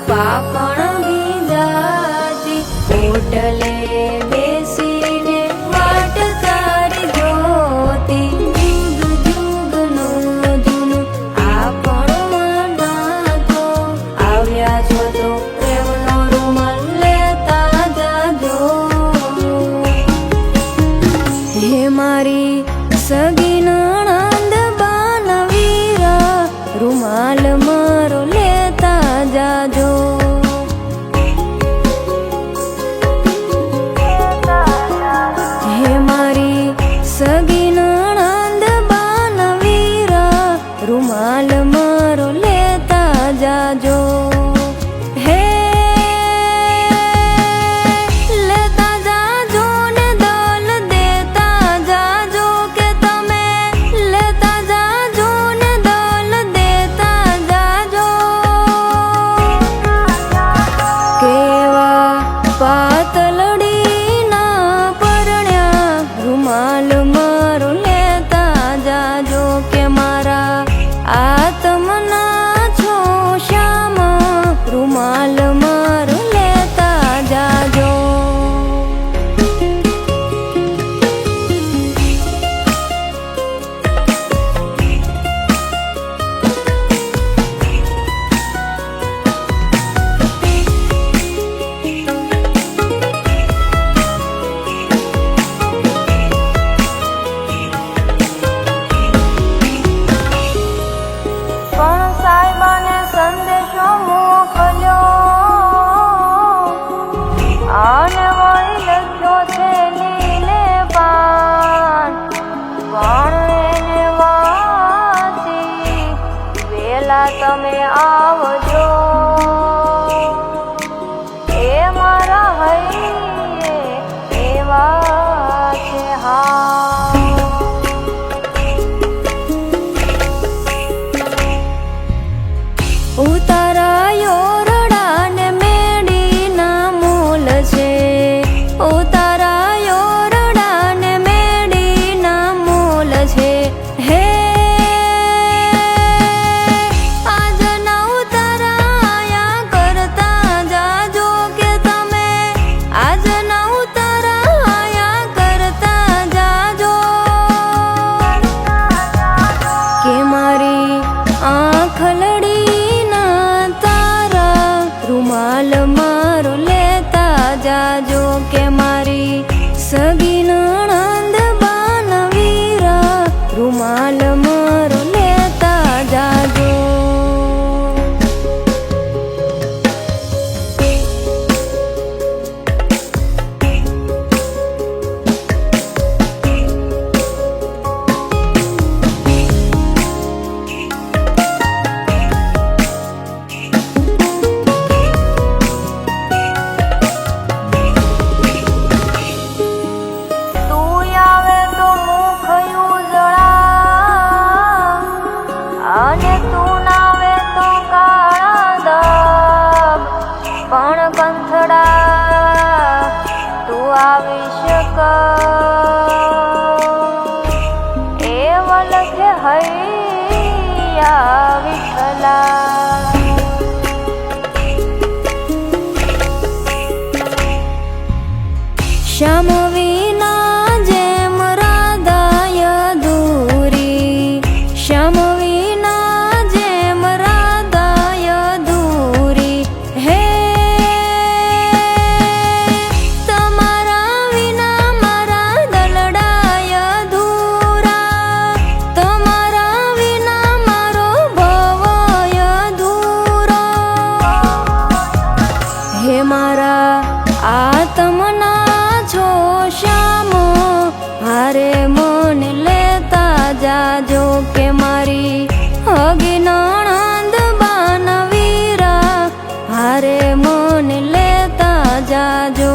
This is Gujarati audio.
પાપણ ભીંજાતી, હોટલે બેસીને વાટ તારી જોતી, જુગ જુગનું જૂનું આપણું નાતો, આવ્યા છો તો પ્રેમનો રૂમાલ લેતા જાજો. હે મારી સગી નણંદ બાનવીરા, રૂમાલ મારો લેતા જાજો. હે મારી સગી નણંદ બાનવીરા, રૂમાલ મારો લેતા જાજો. હે લેતા જાજો ને દોલ દેતા જાજો, કે તમે લેતા જાજો ને દોલ દેતા જાજો. કેવા પાતળડીના પરણ્યા, રૂમાલ મારો લેતા જાજો, કે મારા આત્મના છો શ્યામ, રૂમાલ મારો લેતા જાજો. પણ સાહેબાને સંદેશો મોકલ્યો, અને વળી લખ્યો છે લીલે પાન, પણ એને વાંચી વેલા તમે આવજો. એ મારા હૈયે એવા છે હા. ઉતારા યોરડાને મેડીના મૂલ છે, ઉતારા યોરડાને મેડીના મૂલ છે. હે આજના ઉતારાયા કરતા જાજો, કે તમે આજના ઉતારાયા કરતા જાજો. કે મારી આંખ લડીના તારા, રૂમાલ મારો લેતા જાજો, કે મારી સગી નણંદ બાનવીરા, રૂમાલ મારો લેતા જાજો. તું આવે તો મુખ ઉજળા, અને તું નાવે તો કાળા દબ, પણ કંથડા તું આવી શક, એ વલખે હૈયા વિઠ્ઠલા. શ્યામ વિના જેમ રાધાય અધૂરી, શ્યામ વિના જેમ રાધાય અધૂરી. હે તમારા વિના મારા દલડાય અધૂરા, તમારા વિના મારો ભવય અધૂરો. હે મારા આત્મના છો શ્યામ, હારે મને લેતા જાજો, કે મારી હગી નણંદ બાનવીરા, હારે મને લેતા જાજો.